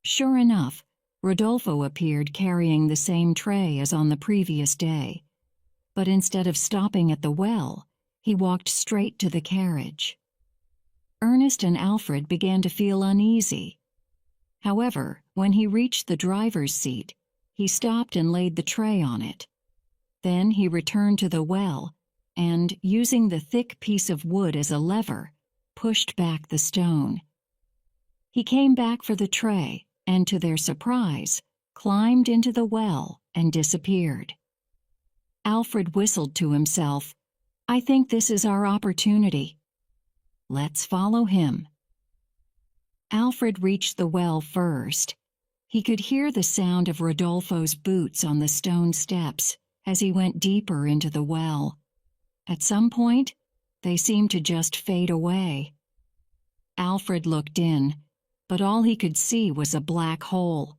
Sure enough, Rodolfo appeared carrying the same tray as on the previous day. But instead of stopping at the well, he walked straight to the carriage. Ernest and Alfred began to feel uneasy. However, when he reached the driver's seat, he stopped and laid the tray on it. Then he returned to the well and, using the thick piece of wood as a lever, pushed back the stone. He came back for the tray and, to their surprise, climbed into the well and disappeared. Alfred whistled to himself, "I think this is our opportunity. Let's follow him." Alfred reached the well first. He could hear the sound of Rodolfo's boots on the stone steps as he went deeper into the well. At some point, they seemed to just fade away. Alfred looked in, but all he could see was a black hole.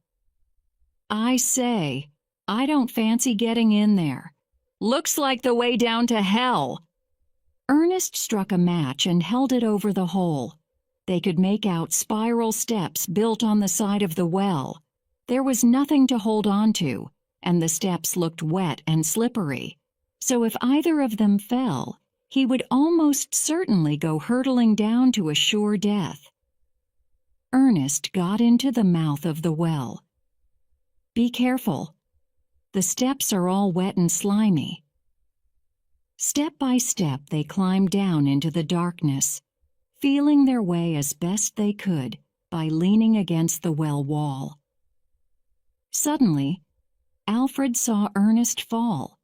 "I say, I don't fancy getting in there. Looks like the way down to hell." Ernest struck a match and held it over the hole. They could make out spiral steps built on the side of the well. There was nothing to hold on to, and the steps looked wet and slippery. So if either of them fell, he would almost certainly go hurtling down to a sure death. Ernest got into the mouth of the well. "Be careful. The steps are all wet and slimy." Step by step they climbed down into the darkness, feeling their way as best they could by leaning against the well wall. Suddenly, Alfred saw Ernest fall.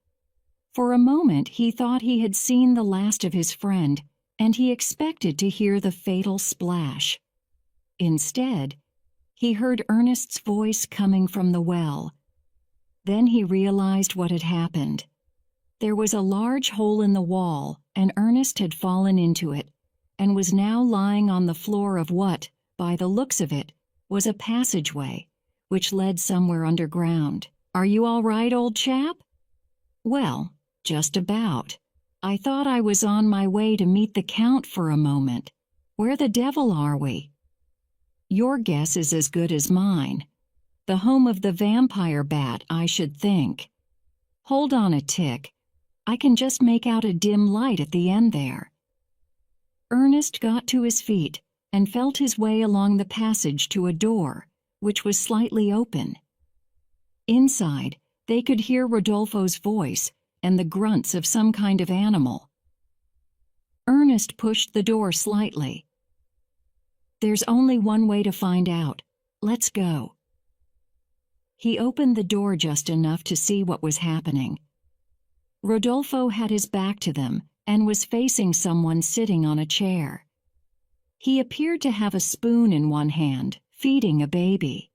For a moment he thought he had seen the last of his friend, and he expected to hear the fatal splash. Instead, he heard Ernest's voice coming from the well. Then he realized what had happened. There was a large hole in the wall, and Ernest had fallen into it, and was now lying on the floor of what, by the looks of it, was a passageway, which led somewhere underground. "Are you all right, old chap?" "Well, just about. I thought I was on my way to meet the Count for a moment. Where the devil are we?" "Your guess is as good as mine. The home of the vampire bat, I should think. Hold on a tick. I can just make out a dim light at the end there." Ernest got to his feet and felt his way along the passage to a door, which was slightly open. Inside, they could hear Rodolfo's voice and the grunts of some kind of animal. Ernest pushed the door slightly. "There's only one way to find out. Let's go." He opened the door just enough to see what was happening. Rodolfo had his back to them and was facing someone sitting on a chair. He appeared to have a spoon in one hand, feeding a baby.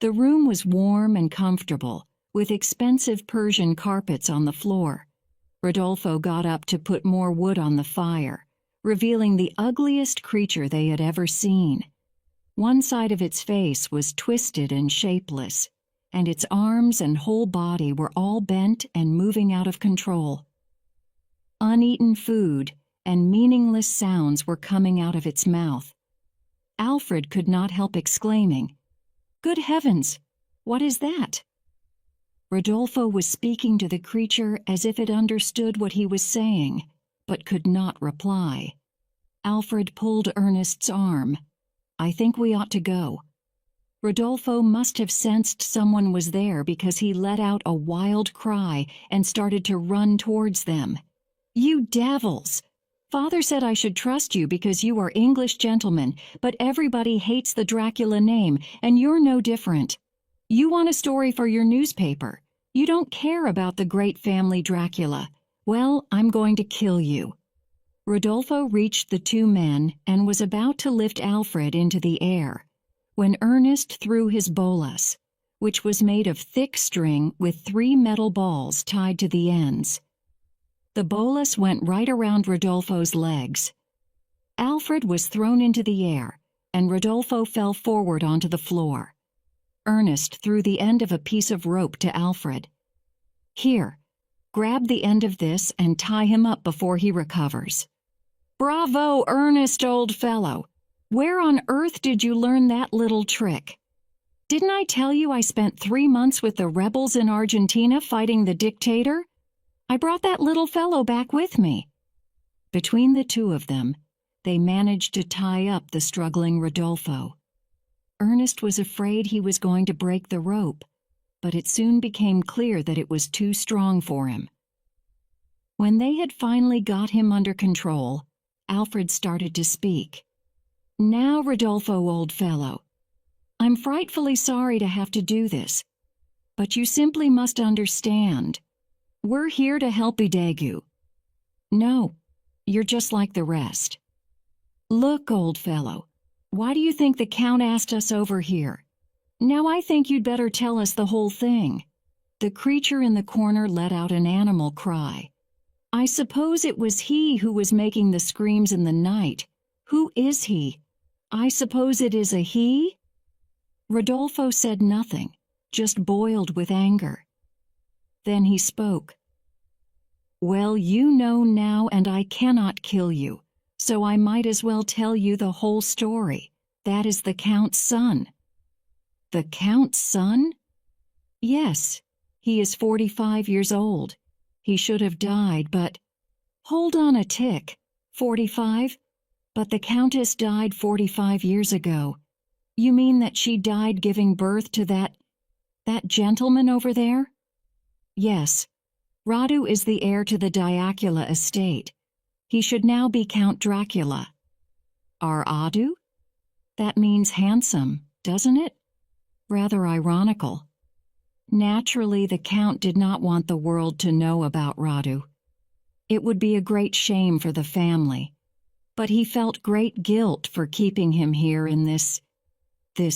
The room was warm and comfortable, with expensive Persian carpets on the floor. Rodolfo got up to put more wood on the fire, revealing the ugliest creature they had ever seen. One side of its face was twisted and shapeless, and its arms and whole body were all bent and moving out of control. Uneaten food and meaningless sounds were coming out of its mouth. Alfred could not help exclaiming, "Good heavens, what is that?" Rodolfo was speaking to the creature as if it understood what he was saying, but could not reply. Alfred pulled Ernest's arm. "I think we ought to go." Rodolfo must have sensed someone was there because he let out a wild cry and started to run towards them. "You devils! Father said I should trust you because you are English gentlemen, but everybody hates the Dracula name, and you're no different. You want a story for your newspaper. You don't care about the great family Dracula. Well, I'm going to kill you." Rodolfo reached the two men and was about to lift Alfred into the air, when Ernest threw his bolas, which was made of thick string with 3 metal balls tied to the ends. The bolas went right around Rodolfo's legs. Alfred was thrown into the air, and Rodolfo fell forward onto the floor. Ernest threw the end of a piece of rope to Alfred. "Here, grab the end of this and tie him up before he recovers." "Bravo, Ernest, old fellow! Where on earth did you learn that little trick?" Didn't I tell you I spent 3 months with the rebels in Argentina fighting the dictator? I brought that little fellow back with me." Between the two of them, they managed to tie up the struggling Rodolfo. Ernest was afraid he was going to break the rope, but it soon became clear that it was too strong for him. When they had finally got him under control, Alfred started to speak. "Now, Rodolfo, old fellow, I'm frightfully sorry to have to do this, but you simply must understand. We're here to help Idegu. No, you're just like the rest. Look, old fellow, why do you think the Count asked us over here? Now I think you'd better tell us the whole thing." The creature in the corner let out an animal cry. "I suppose it was he who was making the screams in the night. Who is he? I suppose it is a he?" Rodolfo said nothing, just boiled with anger. Then he spoke. "Well, you know now, and I cannot kill you, so I might as well tell you the whole story. That is the Count's son." "The Count's son?" "Yes, he is 45 years old. He should have died, but—" "Hold on a tick. 45? But the Countess died 45 years ago. You mean that she died giving birth to that gentleman over there?" "Yes. Radu is the heir to the Diacula estate. He should now be Count Dracula." "Our Adu? That means handsome, doesn't it?" Rather ironical. Naturally, the Count did not want the world to know about Radu. It would be a great shame for the family, but he felt great guilt for keeping him here in this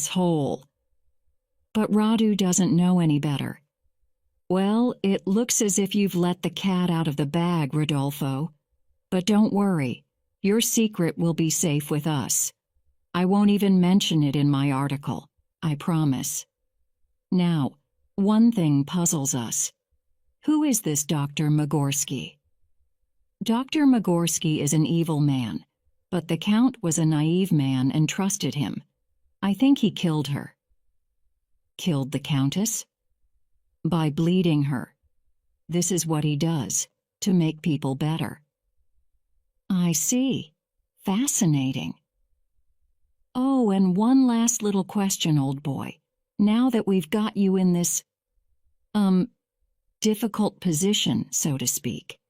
hole. But Radu doesn't know any better. "Well, it looks as if you've let the cat out of the bag, Rodolfo. But don't worry, your secret will be safe with us. I won't even mention it in my article, I promise. Now, one thing puzzles us. Who is this Dr. Magorsky?" "Dr. Magorsky is an evil man, but the Count was a naive man and trusted him. I think he killed her." "Killed the Countess?" "By bleeding her. This is what he does, to make people better." "I see. Fascinating. Oh, and one last little question, old boy. Now that we've got you in this, difficult position, so to speak.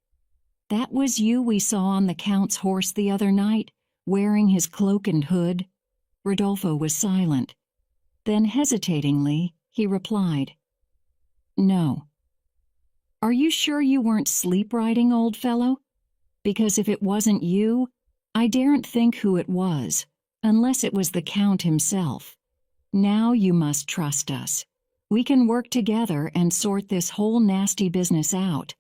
That was you we saw on the Count's horse the other night, wearing his cloak and hood?" Rodolfo was silent. Then, hesitatingly, he replied, "No." "Are you sure you weren't sleep riding, old fellow? Because if it wasn't you, I daren't think who it was, unless it was the Count himself. Now you must trust us. We can work together and sort this whole nasty business out.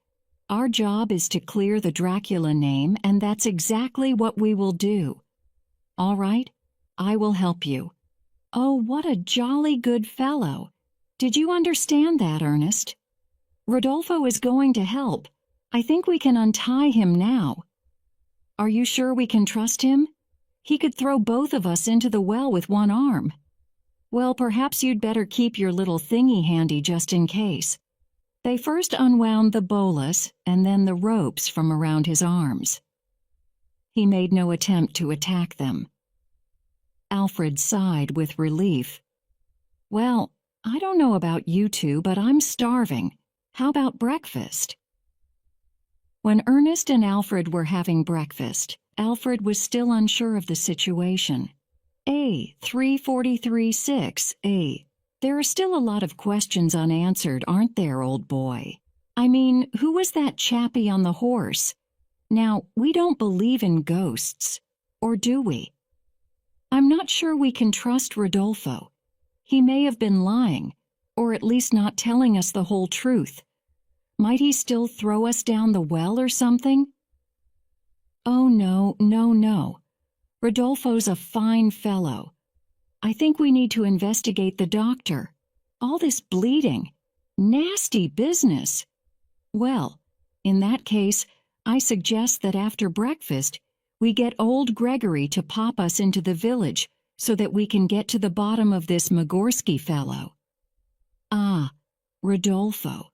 Our job is to clear the Dracula name, and that's exactly what we will do. All right? I will help you." "Oh, what a jolly good fellow. Did you understand that, Ernest? Rodolfo is going to help. I think we can untie him now. Are you sure we can trust him? He could throw both of us into the well with one arm." "Well, perhaps you'd better keep your little thingy handy just in case." They first unwound the bolas and then the ropes from around his arms. He made no attempt to attack them. Alfred sighed with relief. "Well, I don't know about you two, but I'm starving. How about breakfast?" When Ernest and Alfred were having breakfast, Alfred was still unsure of the situation. "343-6, there are still a lot of questions unanswered, aren't there, old boy? I mean, who was that chappie on the horse? Now, we don't believe in ghosts, or do we? I'm not sure we can trust Rodolfo. He may have been lying, or at least not telling us the whole truth. Might he still throw us down the well or something?" "Oh, no, no, no. Rodolfo's a fine fellow. I think we need to investigate the doctor. All this bleeding. Nasty business. Well, in that case, I suggest that after breakfast, we get old Gregory to pop us into the village so that we can get to the bottom of this Magorsky fellow. Ah, Rodolfo,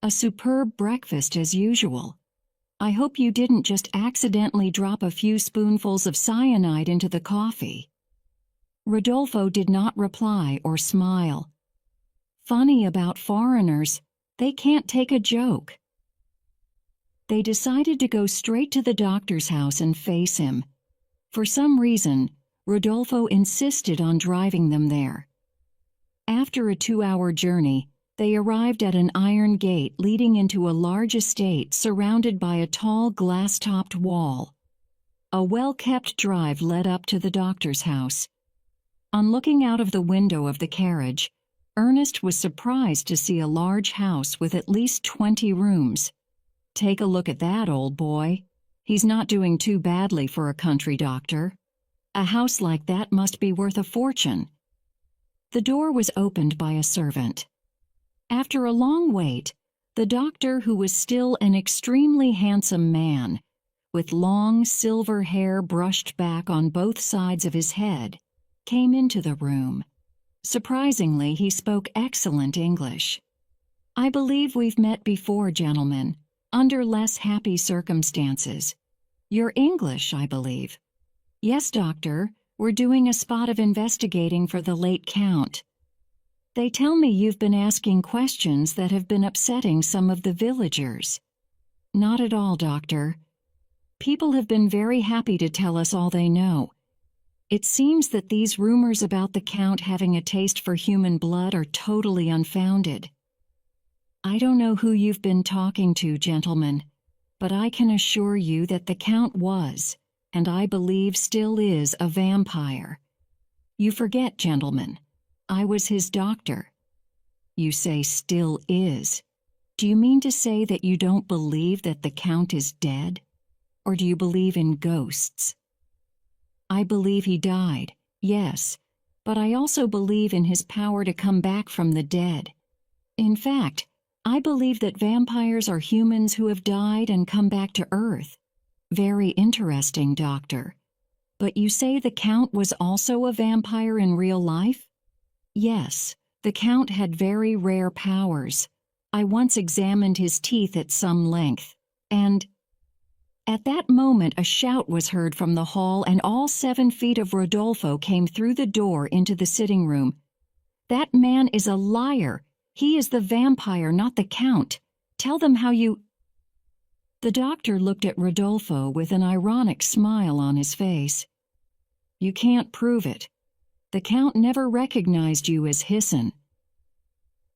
a superb breakfast as usual. I hope you didn't just accidentally drop a few spoonfuls of cyanide into the coffee." Rodolfo did not reply or smile. Funny about foreigners, they can't take a joke. They decided to go straight to the doctor's house and face him. For some reason, Rodolfo insisted on driving them there. After a 2-hour journey, they arrived at an iron gate leading into a large estate surrounded by a tall glass-topped wall. A well-kept drive led up to the doctor's house. On looking out of the window of the carriage, Ernest was surprised to see a large house with at least 20 rooms. "Take a look at that, old boy. He's not doing too badly for a country doctor. A house like that must be worth a fortune." The door was opened by a servant. After a long wait, the doctor, who was still an extremely handsome man, with long silver hair brushed back on both sides of his head, came into the room. Surprisingly, he spoke excellent English. "I believe we've met before, gentlemen, under less happy circumstances. You're English, I believe." "Yes, doctor. We're doing a spot of investigating for the late Count. They tell me you've been asking questions that have been upsetting some of the villagers." "Not at all, doctor. People have been very happy to tell us all they know. It seems that these rumors about the Count having a taste for human blood are totally unfounded. I don't know who you've been talking to, gentlemen, but I can assure you that the Count was, and I believe still is, a vampire. You forget, gentlemen, I was his doctor." "You say still is. Do you mean to say that you don't believe that the Count is dead? Or do you believe in ghosts?" "I believe he died, yes, but I also believe in his power to come back from the dead. In fact, I believe that vampires are humans who have died and come back to Earth." "Very interesting, doctor. But you say the Count was also a vampire in real life?" "Yes, the Count had very rare powers. I once examined his teeth at some length, and—" At that moment a shout was heard from the hall, and all 7 feet of Rodolfo came through the door into the sitting room. "That man is a liar. He is the vampire, not the Count. Tell them how you—" The doctor looked at Rodolfo with an ironic smile on his face. "You can't prove it. The Count never recognized you as Hisson."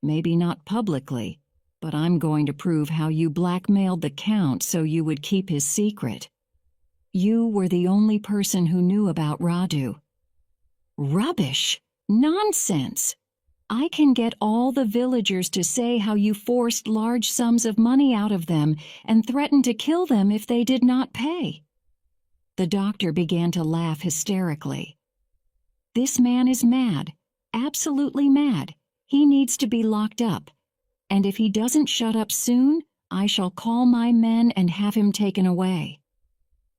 "Maybe not publicly, but I'm going to prove how you blackmailed the Count so you would keep his secret. You were the only person who knew about Radu." "Rubbish! Nonsense! I can get all the villagers to say how you forced large sums of money out of them and threatened to kill them if they did not pay." The doctor began to laugh hysterically. "This man is mad, absolutely mad. He needs to be locked up. And if he doesn't shut up soon, I shall call my men and have him taken away."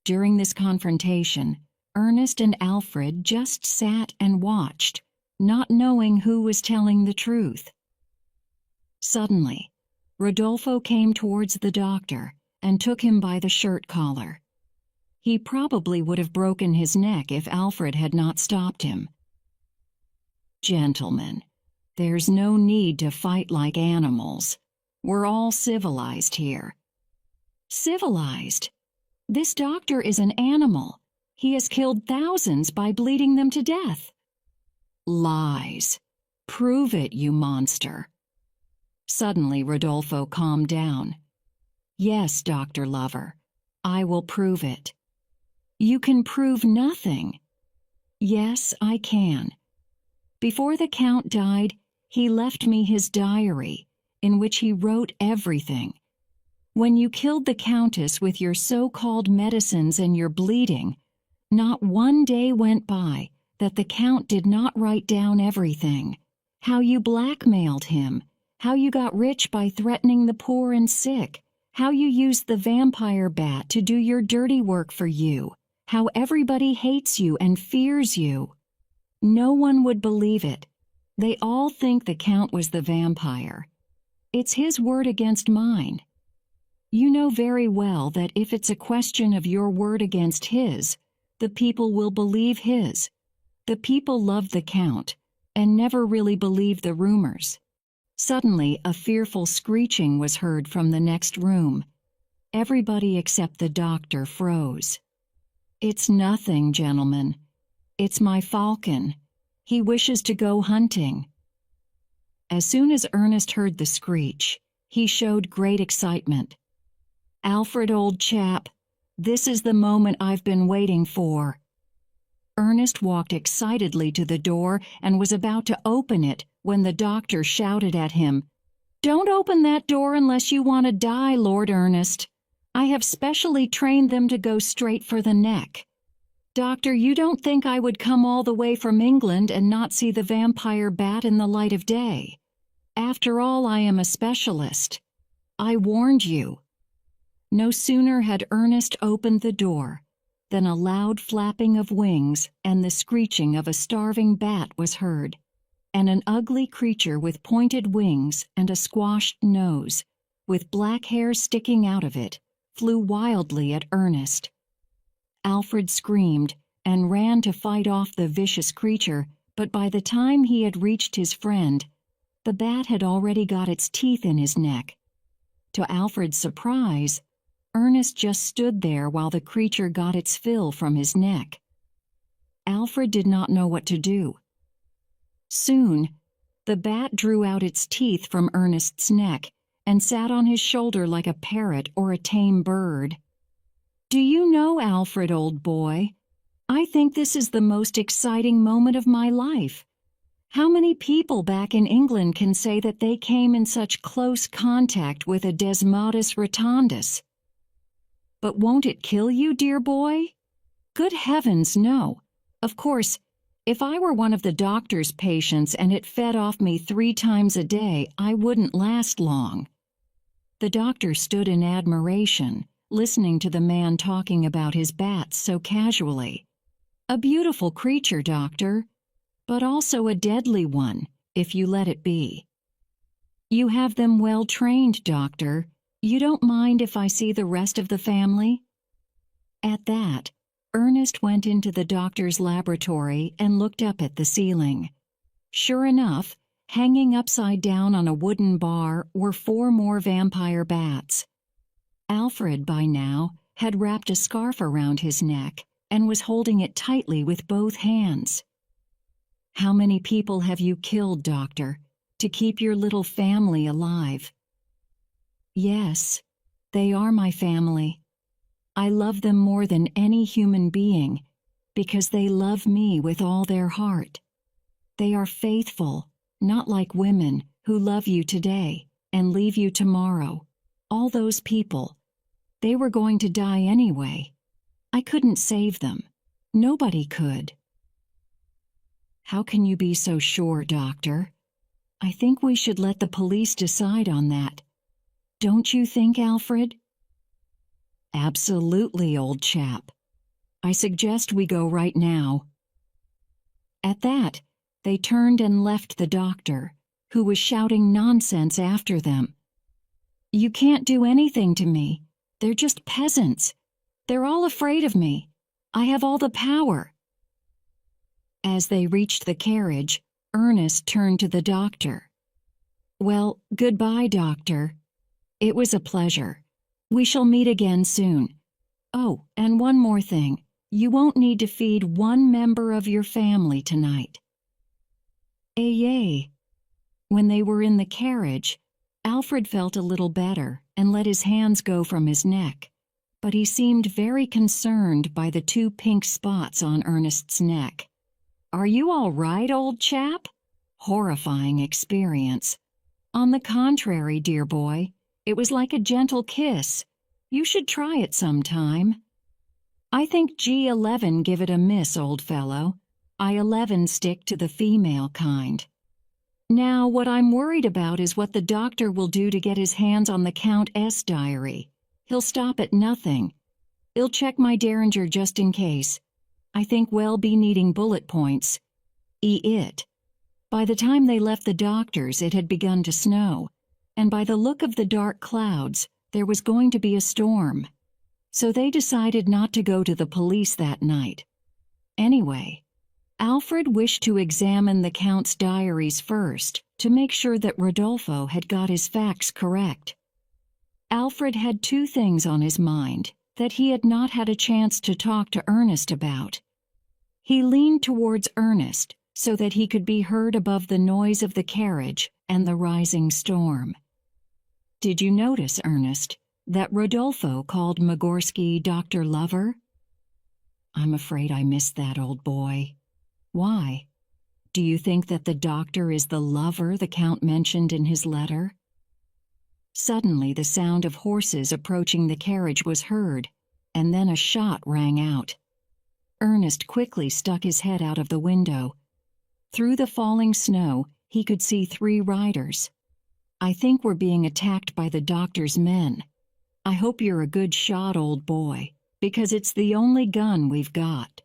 During this confrontation, Ernest and Alfred just sat and watched, not knowing who was telling the truth. Suddenly, Rodolfo came towards the doctor and took him by the shirt collar. He probably would have broken his neck if Alfred had not stopped him. "Gentlemen, there's no need to fight like animals. We're all civilized here." "Civilized? This doctor is an animal. He has killed thousands by bleeding them to death." "Lies. Prove it, you monster." Suddenly Rodolfo calmed down. "Yes, Dr. Lover, I will prove it." "You can prove nothing." "Yes, I can. Before the Count died, he left me his diary, in which he wrote everything. When you killed the Countess with your so-called medicines and your bleeding, not one day went by that the Count did not write down everything. How you blackmailed him, how you got rich by threatening the poor and sick, how you used the vampire bat to do your dirty work for you, how everybody hates you and fears you. No one would believe it. They all think the Count was the vampire. It's his word against mine. You know very well that if it's a question of your word against his, the people will believe his. The people love the Count, and never really believe the rumors. Suddenly, a fearful screeching was heard from the next room. Everybody except the doctor froze. "It's nothing, gentlemen. It's my falcon. He wishes to go hunting." As soon as Ernest heard the screech, he showed great excitement. "Alfred, old chap, this is the moment I've been waiting for." Ernest walked excitedly to the door and was about to open it when the doctor shouted at him, "Don't open that door unless you want to die, Lord Ernest. I have specially trained them to go straight for the neck. Doctor, you don't think I would come all the way from England and not see the vampire bat in the light of day? After all, I am a specialist. I warned you." No sooner had Ernest opened the door than a loud flapping of wings and the screeching of a starving bat was heard, and an ugly creature with pointed wings and a squashed nose, with black hair sticking out of it, flew wildly at Ernest. Alfred screamed and ran to fight off the vicious creature, but by the time he had reached his friend, the bat had already got its teeth in his neck. To Alfred's surprise, Ernest just stood there while the creature got its fill from his neck. Alfred did not know what to do. Soon, the bat drew out its teeth from Ernest's neck and sat on his shoulder like a parrot or a tame bird. "Do you know, Alfred, old boy, I think this is the most exciting moment of my life. How many people back in England can say that they came in such close contact with a Desmodus rotundus? But won't it kill you, dear boy?" "Good heavens, no. Of course, if I were one of the doctor's patients and it fed off me 3 times a day, I wouldn't last long." The doctor stood in admiration, listening to the man talking about his bats so casually. "A beautiful creature, doctor, but also a deadly one, if you let it be." "You have them well trained, doctor. You don't mind if I see the rest of the family?" At that, Ernest went into the doctor's laboratory and looked up at the ceiling. Sure enough, hanging upside down on a wooden bar were 4 more vampire bats. Alfred, by now, had wrapped a scarf around his neck and was holding it tightly with both hands. "How many people have you killed, doctor, to keep your little family alive?" "Yes, they are my family. I love them more than any human being because they love me with all their heart. They are faithful, not like women who love you today and leave you tomorrow. All those people, they were going to die anyway. I couldn't save them. Nobody could." "How can you be so sure, doctor? I think we should let the police decide on that. Don't you think, Alfred?" "Absolutely, old chap. I suggest we go right now." At that, they turned and left the doctor, who was shouting nonsense after them. "You can't do anything to me. They're just peasants. They're all afraid of me. I have all the power." As they reached the carriage, Ernest turned to the doctor. "Well, goodbye, doctor. It was a pleasure. We shall meet again soon. Oh, and one more thing. You won't need to feed one member of your family tonight." Yay! When they were in the carriage, Alfred felt a little better and let his hands go from his neck, but he seemed very concerned by the 2 pink spots on Ernest's neck. "Are you all right, old chap?" Horrifying experience. "On the contrary, dear boy, it was like a gentle kiss. You should try it sometime." "I think G11 give it a miss, old fellow. I11 stick to the female kind. Now, what I'm worried about is what the doctor will do to get his hands on the Count's diary. He'll stop at nothing. He'll check my derringer just in case. I think we'll be needing bullet points. it. By the time they left the doctor's, it had begun to snow, and by the look of the dark clouds, there was going to be a storm. So they decided not to go to the police that night. Anyway, Alfred wished to examine the Count's diaries first to make sure that Rodolfo had got his facts correct. Alfred had two things on his mind that he had not had a chance to talk to Ernest about. He leaned towards Ernest so that he could be heard above the noise of the carriage and the rising storm. "Did you notice, Ernest, that Rodolfo called Magorsky Dr. Lover?" "I'm afraid I missed that, old boy. Why? Do you think that the doctor is the lover the Count mentioned in his letter?" Suddenly the sound of horses approaching the carriage was heard, and then a shot rang out. Ernest quickly stuck his head out of the window. Through the falling snow, he could see 3 riders. "I think we're being attacked by the doctor's men. I hope you're a good shot, old boy, because it's the only gun we've got."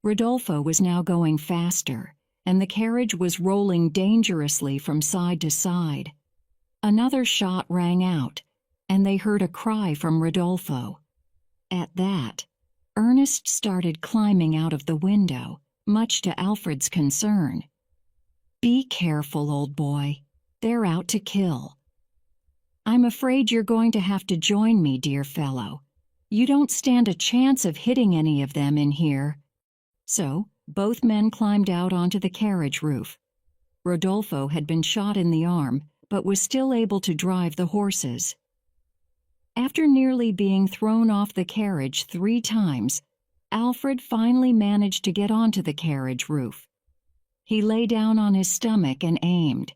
Rodolfo was now going faster, and the carriage was rolling dangerously from side to side. Another shot rang out, and they heard a cry from Rodolfo. At that, Ernest started climbing out of the window, much to Alfred's concern. "Be careful, old boy. They're out to kill." "I'm afraid you're going to have to join me, dear fellow. You don't stand a chance of hitting any of them in here." So, both men climbed out onto the carriage roof. Rodolfo had been shot in the arm, but was still able to drive the horses. After nearly being thrown off the carriage 3 times, Alfred finally managed to get onto the carriage roof. He lay down on his stomach and aimed.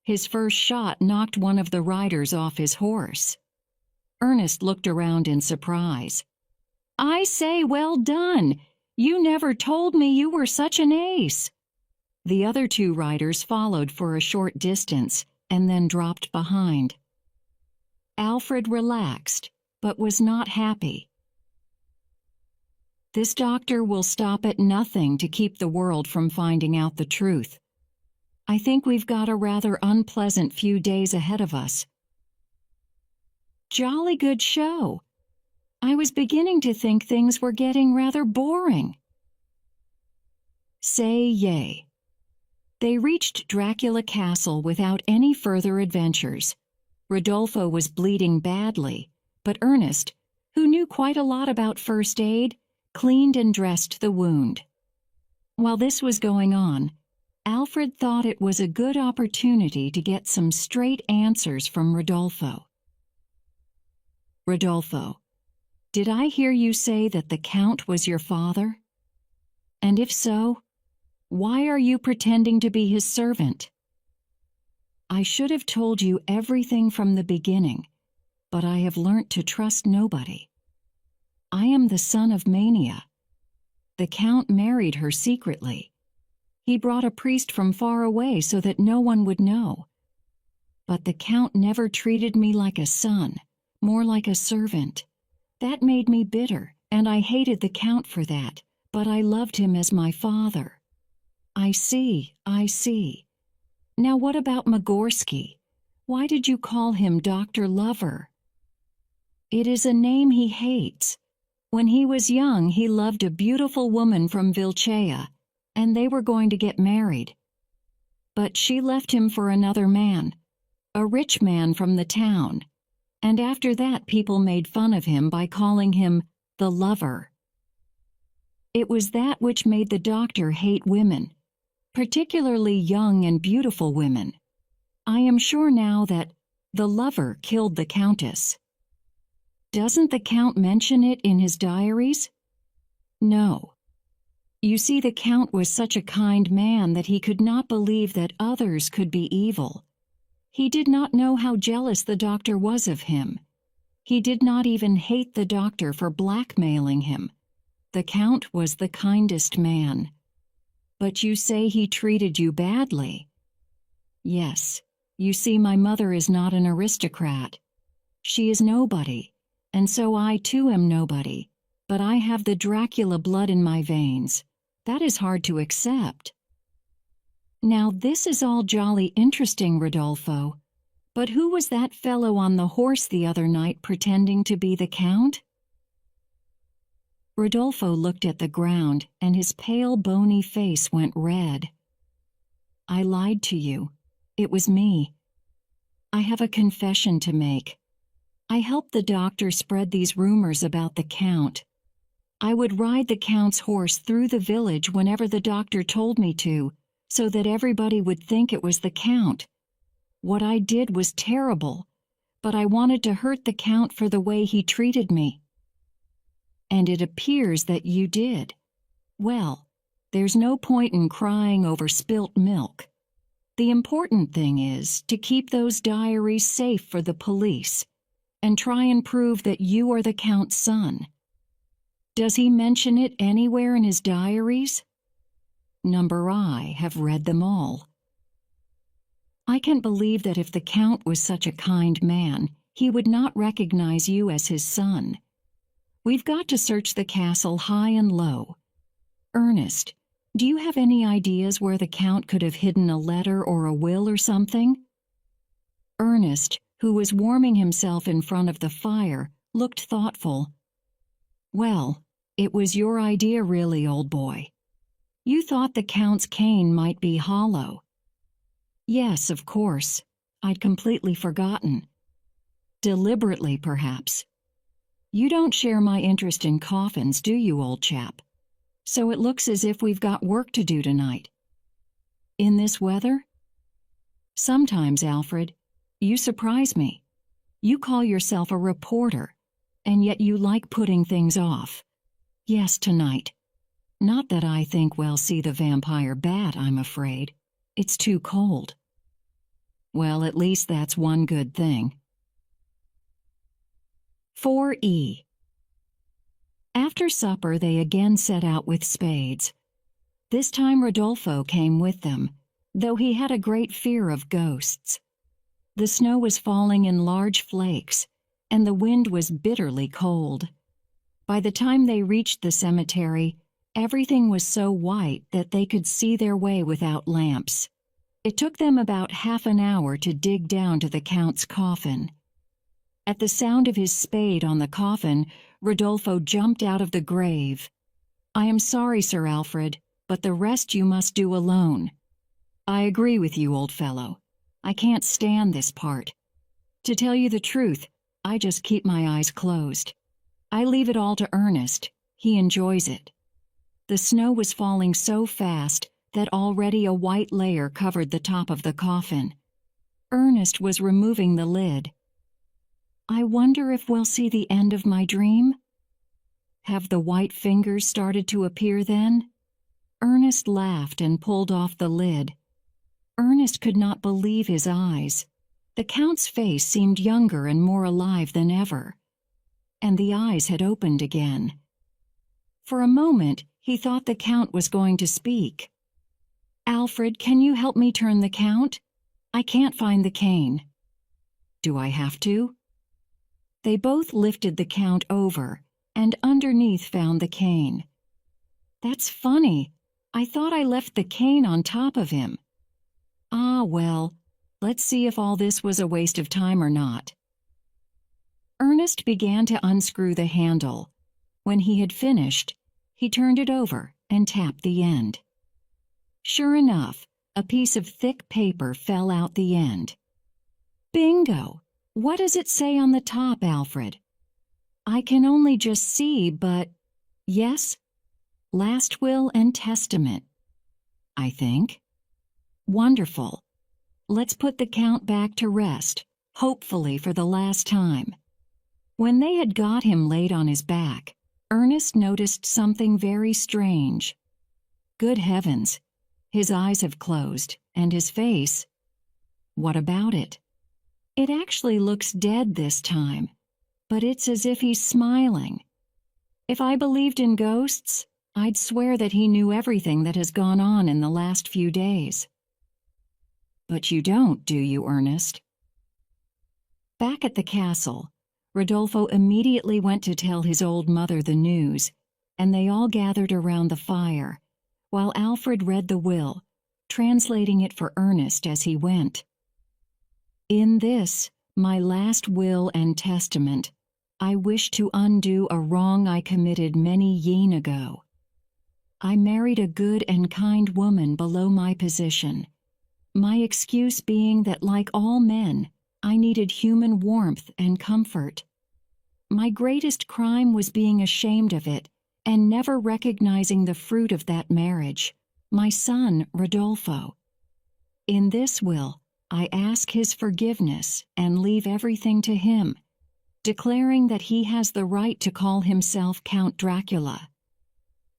His first shot knocked one of the riders off his horse. Ernest looked around in surprise. "I say, well done! You never told me you were such an ace." The other 2 riders followed for a short distance and then dropped behind. Alfred relaxed, but was not happy. This doctor will stop at nothing to keep the world from finding out the truth. I think we've got a rather unpleasant few days ahead of us. Jolly good show. I was beginning to think things were getting rather boring. Say yay. They reached Dracula Castle without any further adventures. Rodolfo was bleeding badly, but Ernest, who knew quite a lot about first aid, cleaned and dressed the wound. While this was going on, Alfred thought it was a good opportunity to get some straight answers from Rodolfo. "Rodolfo, did I hear you say that the Count was your father? And if so, why are you pretending to be his servant?" "I should have told you everything from the beginning, but I have learnt to trust nobody. I am the son of Mania. The Count married her secretly. He brought a priest from far away so that no one would know. But the Count never treated me like a son, more like a servant. That made me bitter, and I hated the Count for that, but I loved him as my father." I see. Now what about Magorsky? Why did you call him Dr. Lover?" "It is a name he hates. When he was young, he loved a beautiful woman from Vilcea, and they were going to get married. But she left him for another man, a rich man from the town, and after that people made fun of him by calling him the Lover. It was that which made the doctor hate women, particularly young and beautiful women. I am sure now that the Lover killed the Countess." "Doesn't the Count mention it in his diaries?" "No. You see, the Count was such a kind man that he could not believe that others could be evil. He did not know how jealous the doctor was of him. He did not even hate the doctor for blackmailing him. The Count was the kindest man." "But you say he treated you badly." "Yes. You see, my mother is not an aristocrat. She is nobody, and so I too am nobody, but I have the Dracula blood in my veins. That is hard to accept." Now this is all jolly interesting, Rodolfo. But who was that fellow on the horse the other night pretending to be the Count? Rodolfo looked at the ground, and his pale, bony face went red. I lied to you. It was me. I have a confession to make. I helped the doctor spread these rumors about the Count. I would ride the Count's horse through the village whenever the doctor told me to, so that everybody would think it was the Count. What I did was terrible, but I wanted to hurt the Count for the way he treated me. And it appears that you did. Well, there's no point in crying over spilt milk. The important thing is to keep those diaries safe for the police and try and prove that you are the Count's son. Does he mention it anywhere in his diaries? Number I have read them all. I can't believe that if the Count was such a kind man, he would not recognize you as his son. We've got to search the castle high and low. Ernest, do you have any ideas where the Count could have hidden a letter or a will or something? Ernest, who was warming himself in front of the fire, looked thoughtful. Well, it was your idea really, old boy. You thought the Count's cane might be hollow. Yes, of course. I'd completely forgotten. Deliberately, perhaps. You don't share my interest in coffins, do you, old chap? So it looks as if we've got work to do tonight. In this weather? Sometimes, Alfred. You surprise me. You call yourself a reporter, and yet you like putting things off. Yes, tonight. Not that I think we'll see the vampire bat, I'm afraid. It's too cold. Well, at least that's one good thing. 4E. After supper, they again set out with spades. This time Rodolfo came with them, though he had a great fear of ghosts. The snow was falling in large flakes, and the wind was bitterly cold. By the time they reached the cemetery, everything was so white that they could see their way without lamps. It took them about half an hour to dig down to the Count's coffin. At the sound of his spade on the coffin, Rodolfo jumped out of the grave. I am sorry, Sir Alfred, but the rest you must do alone. I agree with you, old fellow. I can't stand this part. To tell you the truth, I just keep my eyes closed. I leave it all to Ernest. He enjoys it. The snow was falling so fast that already a white layer covered the top of the coffin. Ernest was removing the lid. I wonder if we'll see the end of my dream? Have the white fingers started to appear then? Ernest laughed and pulled off the lid. Ernest could not believe his eyes. The Count's face seemed younger and more alive than ever. And the eyes had opened again. For a moment, he thought the Count was going to speak. Alfred, can you help me turn the Count? I can't find the cane. Do I have to? They both lifted the Count over, and underneath found the cane. That's funny. I thought I left the cane on top of him. Ah, well, let's see if all this was a waste of time or not. Ernest began to unscrew the handle. When he had finished, he turned it over and tapped the end. Sure enough, a piece of thick paper fell out the end. Bingo! What does it say on the top, Alfred? I can only just see, but... Yes? Last will and testament, I think. Wonderful. Let's put the Count back to rest, hopefully for the last time. When they had got him laid on his back, Ernest noticed something very strange. Good heavens, his eyes have closed, and his face. What about it? It actually looks dead this time, but it's as if he's smiling. If I believed in ghosts, I'd swear that he knew everything that has gone on in the last few days. But you don't, do you, Ernest? Back at the castle, Rodolfo immediately went to tell his old mother the news, and they all gathered around the fire, while Alfred read the will, translating it for Ernest as he went. In this, my last will and testament, I wish to undo a wrong I committed many yean ago. I married a good and kind woman below my position, my excuse being that, like all men, I needed human warmth and comfort. My greatest crime was being ashamed of it and never recognizing the fruit of that marriage, my son, Rodolfo. In this will, I ask his forgiveness and leave everything to him, declaring that he has the right to call himself Count Dracula.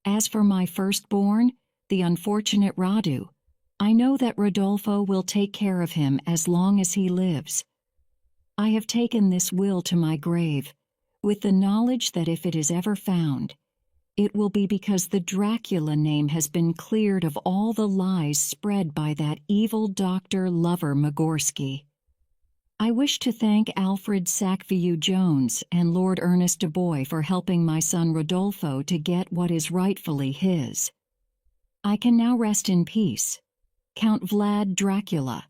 As for my firstborn, the unfortunate Radu, I know that Rodolfo will take care of him as long as he lives. I have taken this will to my grave, with the knowledge that if it is ever found, it will be because the Dracula name has been cleared of all the lies spread by that evil doctor-lover Magorsky. I wish to thank Alfred Sackville Jones and Lord Ernest de Bois for helping my son Rodolfo to get what is rightfully his. I can now rest in peace. Count Vlad Dracula.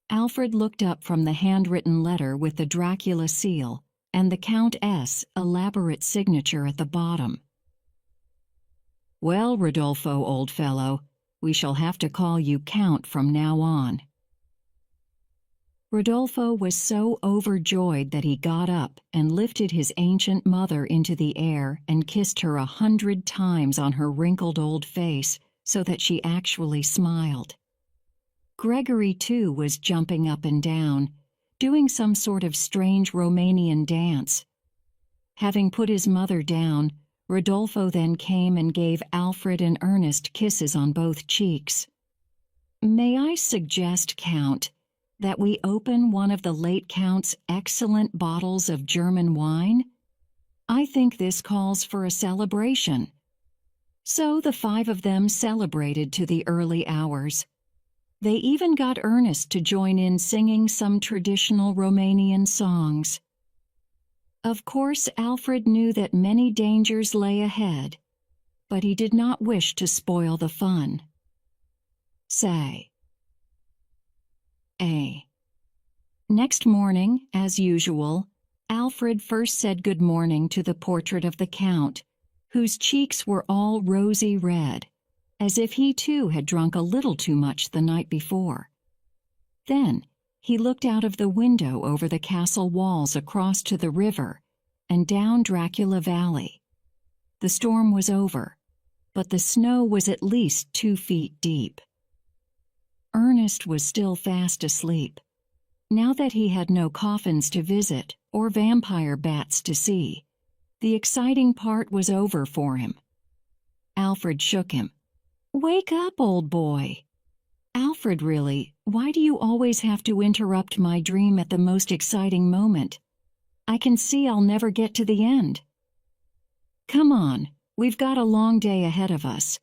Alfred looked up from the handwritten letter with the Dracula seal and the Countess' elaborate signature at the bottom. Well, Rodolfo, old fellow, we shall have to call you Count from now on. Rodolfo was so overjoyed that he got up and lifted his ancient mother into the air and kissed her 100 times on her wrinkled old face so that she actually smiled. Gregory, too, was jumping up and down, doing some sort of strange Romanian dance. Having put his mother down, Rodolfo then came and gave Alfred and Ernest kisses on both cheeks. May I suggest, Count, that we open one of the late Count's excellent bottles of German wine? I think this calls for a celebration. So the 5 of them celebrated to the early hours. They even got Ernest to join in singing some traditional Romanian songs. Of course, Alfred knew that many dangers lay ahead, but he did not wish to spoil the fun. Say. Next morning, as usual, Alfred first said good morning to the portrait of the Count, whose cheeks were all rosy red, as if he too had drunk a little too much the night before. Then he looked out of the window over the castle walls across to the river and down Dracula Valley. The storm was over, but the snow was at least 2 feet deep. Ernest was still fast asleep. Now that he had no coffins to visit or vampire bats to see, the exciting part was over for him. Alfred shook him. Wake up, old boy. Alfred, really, why do you always have to interrupt my dream at the most exciting moment? I can see I'll never get to the end. Come on, we've got a long day ahead of us.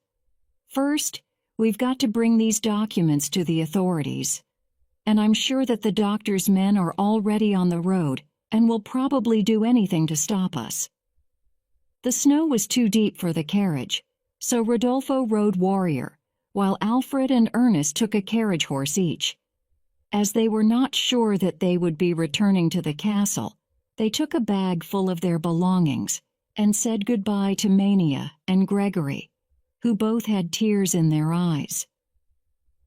First, we've got to bring these documents to the authorities. And I'm sure that the doctor's men are already on the road and will probably do anything to stop us. The snow was too deep for the carriage, so Rodolfo rode Warrior, while Alfred and Ernest took a carriage horse each. As they were not sure that they would be returning to the castle, they took a bag full of their belongings and said goodbye to Mania and Gregory, who both had tears in their eyes.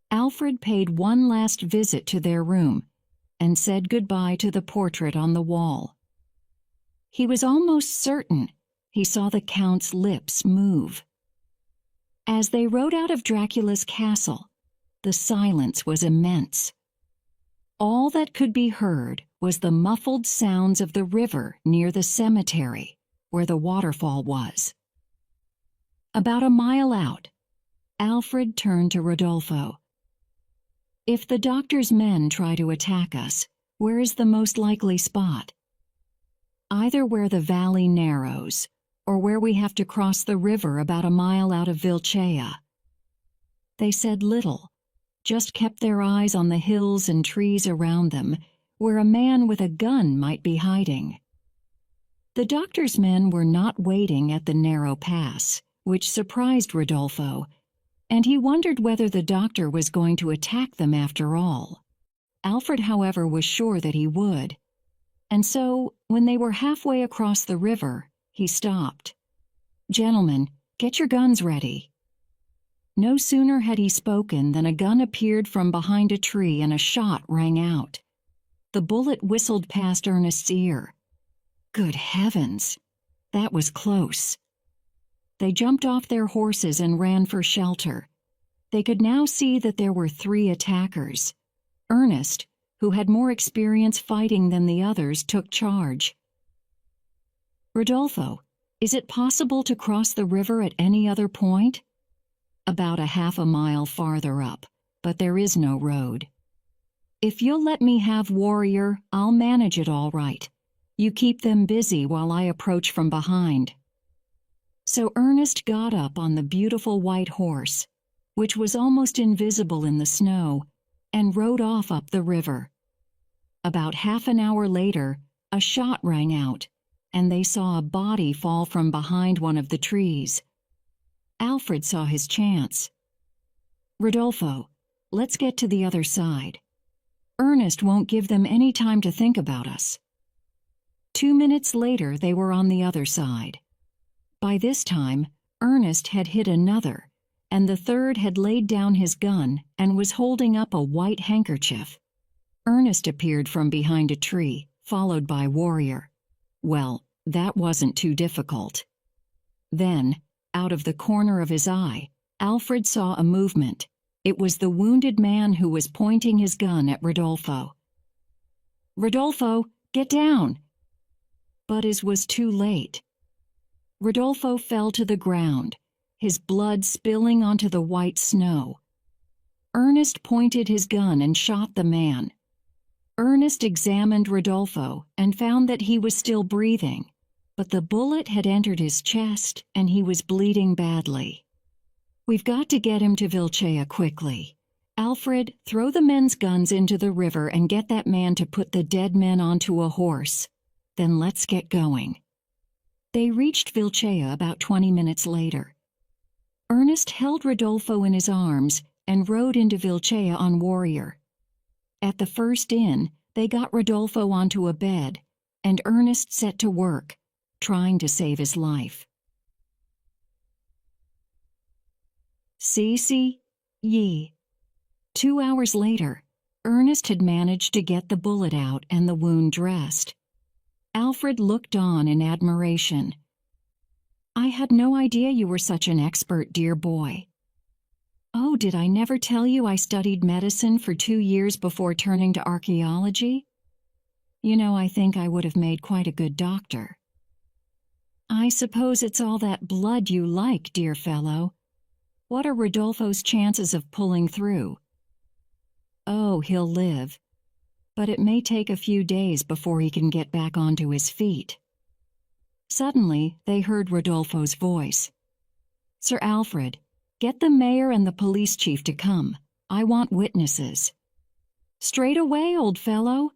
Alfred paid one last visit to their room and said goodbye to the portrait on the wall. He was almost certain he saw the Count's lips move. As they rode out of Dracula's castle, the silence was immense. All that could be heard was the muffled sounds of the river near the cemetery, where the waterfall was. About a mile out, Alfred turned to Rodolfo. If the doctor's men try to attack us, where is the most likely spot? Either where the valley narrows, or where we have to cross the river about a mile out of Vilcea. They said little, just kept their eyes on the hills and trees around them, where a man with a gun might be hiding. The doctor's men were not waiting at the narrow pass, which surprised Rodolfo, and he wondered whether the doctor was going to attack them after all. Alfred, however, was sure that he would. And so, when they were halfway across the river, he stopped. "Gentlemen, get your guns ready." No sooner had he spoken than a gun appeared from behind a tree and a shot rang out. The bullet whistled past Ernest's ear. Good heavens! That was close. They jumped off their horses and ran for shelter. They could now see that there were 3 attackers. Ernest, who had more experience fighting than the others, took charge. "Rodolfo, is it possible to cross the river at any other point?" "About a half a mile farther up, but there is no road." "If you'll let me have Warrior, I'll manage it all right. You keep them busy while I approach from behind." So Ernest got up on the beautiful white horse, which was almost invisible in the snow, and rode off up the river. About half an hour later, a shot rang out, and they saw a body fall from behind one of the trees. Alfred saw his chance. "Rodolfo, let's get to the other side. Ernest won't give them any time to think about us." 2 minutes later, they were on the other side. By this time, Ernest had hit another, and the third had laid down his gun and was holding up a white handkerchief. Ernest appeared from behind a tree, followed by Warrior. Well, that wasn't too difficult. Then, out of the corner of his eye, Alfred saw a movement. It was the wounded man who was pointing his gun at Rodolfo. "Rodolfo, get down!" But it was too late. Rodolfo fell to the ground, his blood spilling onto the white snow. Ernest pointed his gun and shot the man. Ernest examined Rodolfo and found that he was still breathing, but the bullet had entered his chest and he was bleeding badly. "We've got to get him to Vilcea quickly. Alfred, throw the men's guns into the river and get that man to put the dead men onto a horse. Then let's get going." They reached Vilcea about 20 minutes later. Ernest held Rodolfo in his arms and rode into Vilcea on Warrior. At the first inn, they got Rodolfo onto a bed, and Ernest set to work, trying to save his life. Sisi, ye. 2 hours later, Ernest had managed to get the bullet out and the wound dressed. Alfred looked on in admiration. "I had no idea you were such an expert, dear boy." "Oh, did I never tell you I studied medicine for 2 years before turning to archaeology? You know, I think I would have made quite a good doctor." "I suppose it's all that blood you like, dear fellow. What are Rodolfo's chances of pulling through?" "Oh, he'll live. But it may take a few days before he can get back onto his feet." Suddenly, they heard Rodolfo's voice. "Sir Alfred, get the mayor and the police chief to come. I want witnesses." "Straight away, old fellow."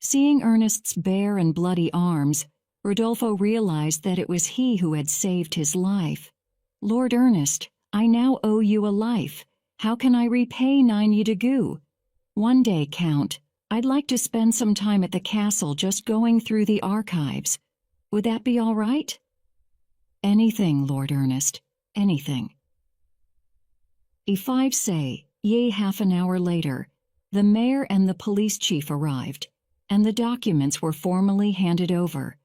Seeing Ernest's bare and bloody arms, Rodolfo realized that it was he who had saved his life. "Lord Ernest, I now owe you a life. How can I repay 9 Yidagoo? One day, Count, I'd like to spend some time at the castle just going through the archives. Would that be all right?" "Anything, Lord Ernest, anything." If say, yea, half an hour later, the mayor and the police chief arrived, and the documents were formally handed over.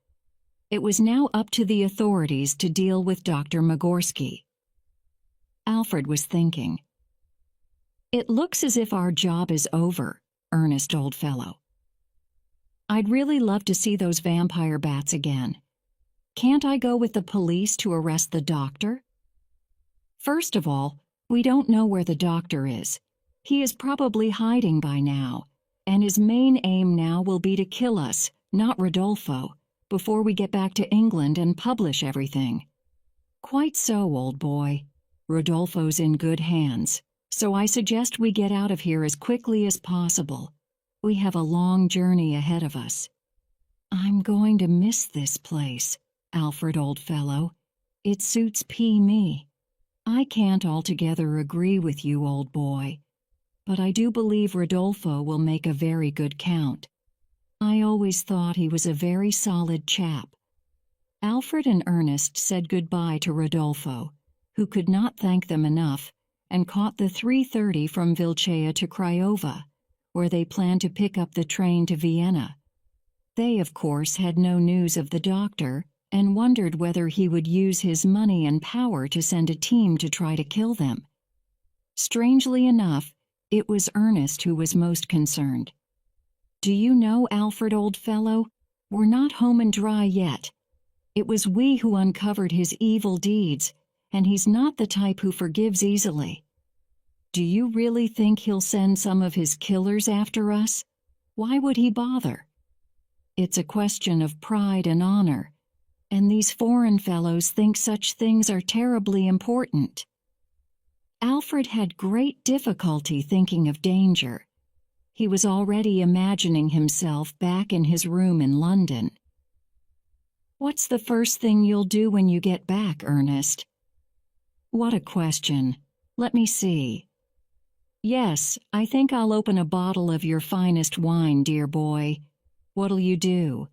It was now up to the authorities to deal with Dr. Magorsky. Alfred was thinking. "It looks as if our job is over, Ernest, old fellow. I'd really love to see those vampire bats again. Can't I go with the police to arrest the doctor?" "First of all, we don't know where the doctor is. He is probably hiding by now, and his main aim now will be to kill us, not Rodolfo, before we get back to England and publish everything." "Quite so, old boy. Rodolfo's in good hands, so I suggest we get out of here as quickly as possible. We have a long journey ahead of us." "I'm going to miss this place, Alfred, old fellow. It suits me. I can't altogether agree with you, old boy, but I do believe Rodolfo will make a very good count. I always thought he was a very solid chap." Alfred and Ernest said goodbye to Rodolfo, who could not thank them enough, and caught the 3:30 from Vilcea to Craiova, where they planned to pick up the train to Vienna. They, of course, had no news of the doctor, and wondered whether he would use his money and power to send a team to try to kill them. Strangely enough, it was Ernest who was most concerned. "Do you know, Alfred, old fellow, we're not home and dry yet. It was we who uncovered his evil deeds, and he's not the type who forgives easily. Do you really think he'll send some of his killers after us? Why would he bother? It's a question of pride and honor, and these foreign fellows think such things are terribly important." Alfred had great difficulty thinking of danger. He was already imagining himself back in his room in London. "What's the first thing you'll do when you get back, Ernest?" "What a question. Let me see. Yes, I think I'll open a bottle of your finest wine, dear boy. What'll you do?"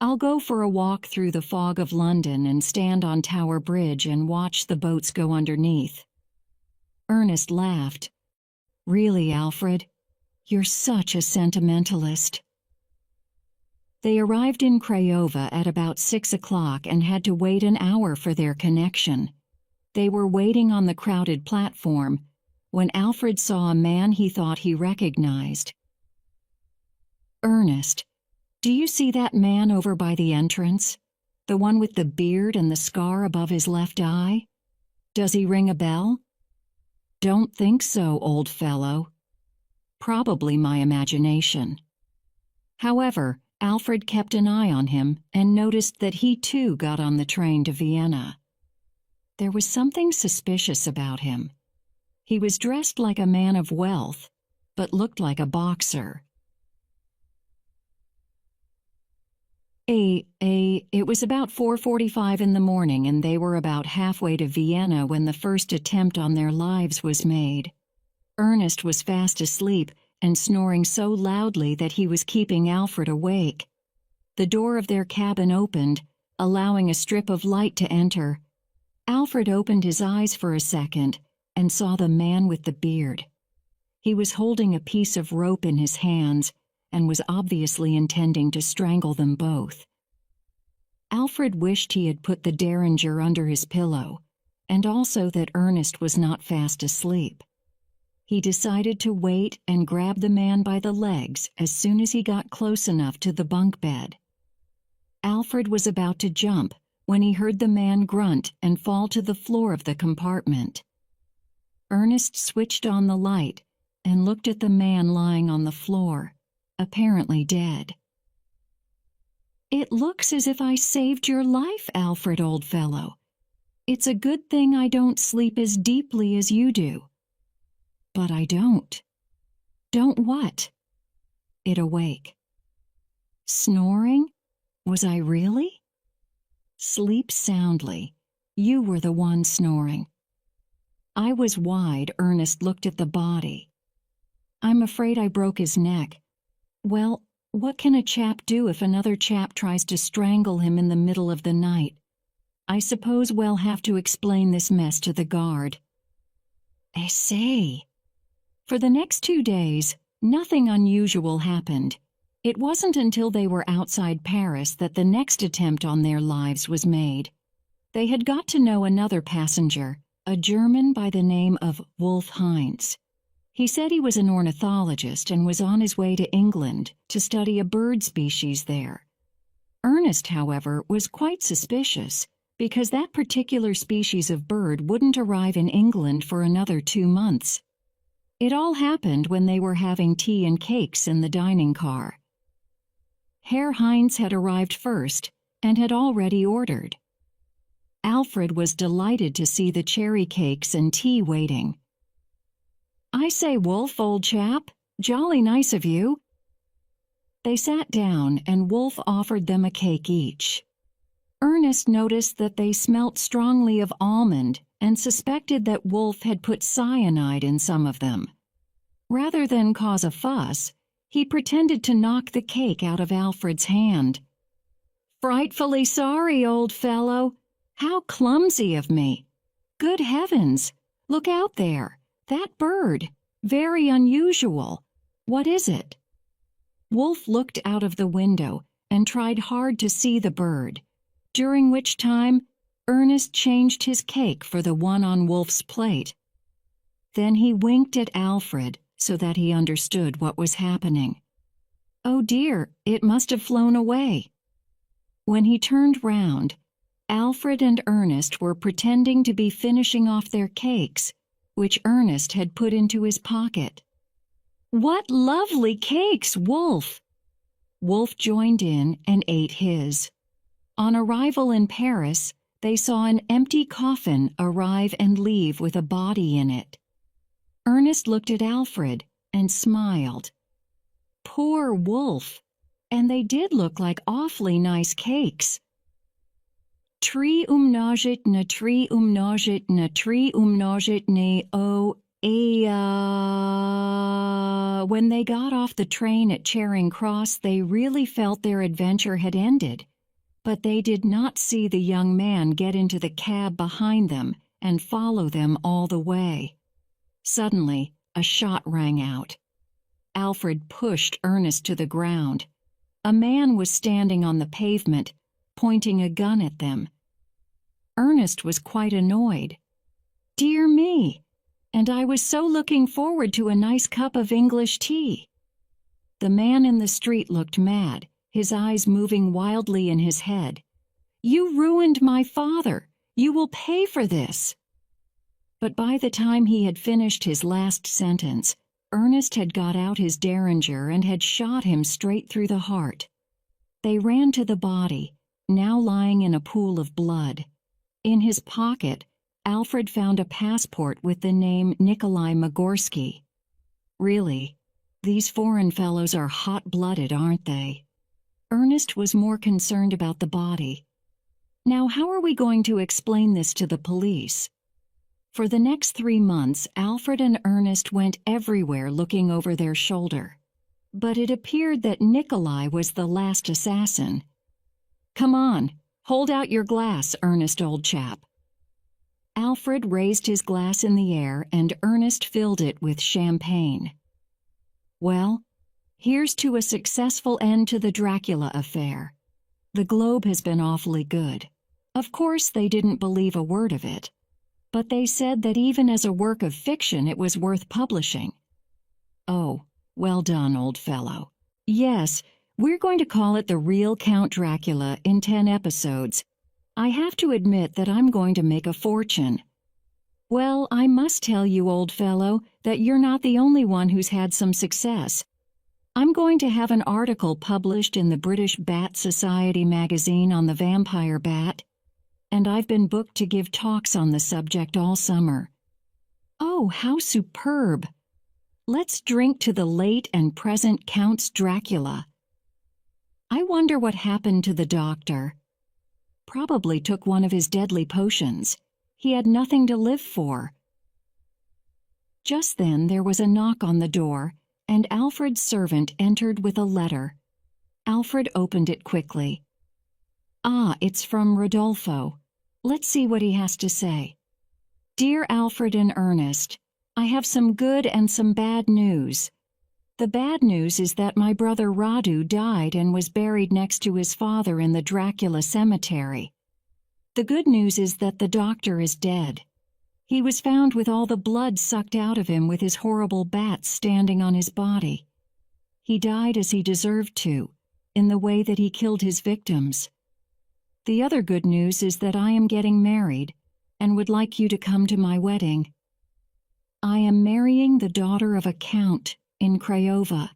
"I'll go for a walk through the fog of London and stand on Tower Bridge and watch the boats go underneath." Ernest laughed. "Really, Alfred, you're such a sentimentalist." They arrived in Craiova at about 6 o'clock and had to wait an hour for their connection. They were waiting on the crowded platform when Alfred saw a man he thought he recognized. "Ernest, do you see that man over by the entrance? The one with the beard and the scar above his left eye? Does he ring a bell?" "Don't think so, old fellow. Probably my imagination." However, Alfred kept an eye on him and noticed that he too got on the train to Vienna. There was something suspicious about him. He was dressed like a man of wealth, but looked like a boxer. It was about 4:45 in the morning, and they were about halfway to Vienna when the first attempt on their lives was made. Ernest was fast asleep and snoring so loudly that he was keeping Alfred awake. The door of their cabin opened, allowing a strip of light to enter. Alfred opened his eyes for a second and saw the man with the beard. He was holding a piece of rope in his hands and was obviously intending to strangle them both. Alfred wished he had put the derringer under his pillow, and also that Ernest was not fast asleep. He decided to wait and grab the man by the legs as soon as he got close enough to the bunk bed. Alfred was about to jump when he heard the man grunt and fall to the floor of the compartment. Ernest switched on the light and looked at the man lying on the floor, apparently dead. "It looks as if I saved your life, Alfred, old fellow. It's a good thing I don't sleep as deeply as you do." "But I don't." "Don't what?" "It awake." "Snoring? Was I really?" "Sleep soundly. You were the one snoring." I was wide. Ernest looked at the body. "I'm afraid I broke his neck. Well, what can a chap do if another chap tries to strangle him in the middle of the night? I suppose we'll have to explain this mess to the guard." "I say." For the next 2 days, nothing unusual happened. It wasn't until they were outside Paris that the next attempt on their lives was made. They had got to know another passenger, a German by the name of Wolf Heinz. He said he was an ornithologist and was on his way to England to study a bird species there. Ernest, however, was quite suspicious because that particular species of bird wouldn't arrive in England for another 2 months. It all happened when they were having tea and cakes in the dining car. Herr Heinz had arrived first and had already ordered. Alfred was delighted to see the cherry cakes and tea waiting. "I say, Wolf, old chap, jolly nice of you." They sat down and Wolf offered them a cake each. Ernest noticed that they smelt strongly of almond and suspected that Wolf had put cyanide in some of them. Rather than cause a fuss, he pretended to knock the cake out of Alfred's hand. "Frightfully sorry, old fellow. How clumsy of me. Good heavens, look out there. That bird. Very unusual. What is it?" Wolf looked out of the window and tried hard to see the bird, during which time Ernest changed his cake for the one on Wolf's plate. Then he winked at Alfred so that he understood what was happening. Oh dear, it must have flown away. When he turned round, Alfred and Ernest were pretending to be finishing off their cakes, which Ernest had put into his pocket. "What lovely cakes, Wolf!" Wolf joined in and ate his. On arrival in Paris, they saw an empty coffin arrive and leave with a body in it. Ernest looked at Alfred and smiled. Poor Wolf! And they did look like awfully nice cakes. Tree umnoget na tree umnoget na tree umnoget ne o When they got off the train at Charing Cross, they really felt their adventure had ended, but they did not see the young man get into the cab behind them and follow them all the way. Suddenly, a shot rang out. Alfred pushed Ernest to the ground. A man was standing on the pavement, pointing a gun at them. Ernest was quite annoyed. "Dear me! And I was so looking forward to a nice cup of English tea." The man in the street looked mad, his eyes moving wildly in his head. "You ruined my father! You will pay for this!" But by the time he had finished his last sentence, Ernest had got out his derringer and had shot him straight through the heart. They ran to the body, now lying in a pool of blood. In his pocket, Alfred found a passport with the name Nikolai Magorsky. Really, these foreign fellows are hot-blooded, aren't they? Ernest was more concerned about the body. Now, how are we going to explain this to the police? For the next 3 months, Alfred and Ernest went everywhere looking over their shoulder. But it appeared that Nikolai was the last assassin. "Come on, hold out your glass, Ernest, old chap." Alfred raised his glass in the air and Ernest filled it with champagne. "Well, here's to a successful end to the Dracula affair. The Globe has been awfully good. Of course, they didn't believe a word of it. But they said that even as a work of fiction it was worth publishing." "Oh, well done, old fellow. Yes, we're going to call it The Real Count Dracula in 10 episodes. I have to admit that I'm going to make a fortune." "Well, I must tell you, old fellow, that you're not the only one who's had some success. I'm going to have an article published in the British Bat Society magazine on the vampire bat. And I've been booked to give talks on the subject all summer." "Oh, how superb! Let's drink to the late and present Count Dracula." I wonder what happened to the doctor. Probably took one of his deadly potions. He had nothing to live for. Just then there was a knock on the door, and Alfred's servant entered with a letter. Alfred opened it quickly. Ah, it's from Rodolfo. Let's see what he has to say. "Dear Alfred and Ernest, I have some good and some bad news. The bad news is that my brother Radu died and was buried next to his father in the Dracula cemetery. The good news is that the doctor is dead. He was found with all the blood sucked out of him with his horrible bats standing on his body. He died as he deserved to, in the way that he killed his victims. The other good news is that I am getting married and would like you to come to my wedding. I am marrying the daughter of a count in Craiova.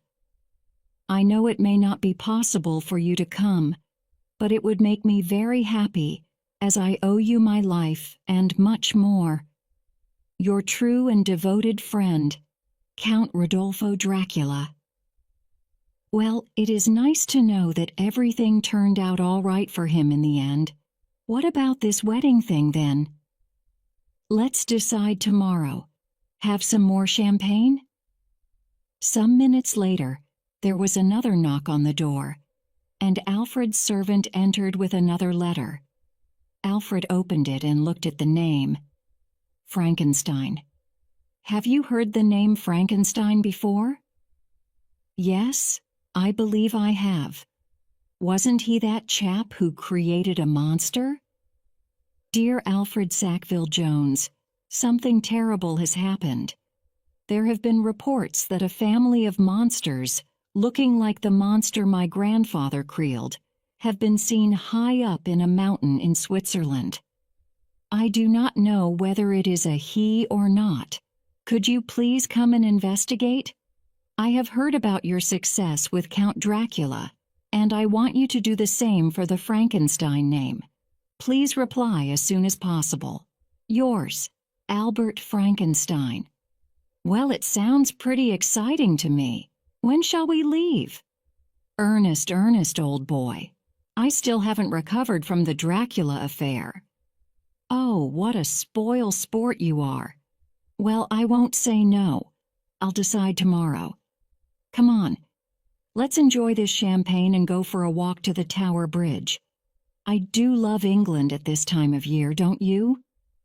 I know it may not be possible for you to come, but it would make me very happy, as I owe you my life and much more. Your true and devoted friend, Count Rodolfo Dracula." Well, it is nice to know that everything turned out all right for him in the end. What about this wedding thing, then? Let's decide tomorrow. Have some more champagne?" Some minutes later, there was another knock on the door, and Alfred's servant entered with another letter. Alfred opened it and looked at the name. Frankenstein. "Have you heard the name Frankenstein before?" "Yes, I believe I have. Wasn't he that chap who created a monster?" "Dear Alfred Sackville Jones, something terrible has happened. There have been reports that a family of monsters, looking like the monster my grandfather created, have been seen high up in a mountain in Switzerland. I do not know whether it is a he or not. Could you please come and investigate? I have heard about your success with Count Dracula, and I want you to do the same for the Frankenstein name. Please reply as soon as possible. Yours, Albert Frankenstein." "Well, it sounds pretty exciting to me. When shall we leave?" "Ernest, old boy. I still haven't recovered from the Dracula affair." "Oh, what a spoil sport you are. Well, I won't say no. I'll decide tomorrow. Come on. Let's enjoy this champagne and go for a walk to the Tower Bridge. I do love England at this time of year, don't you?"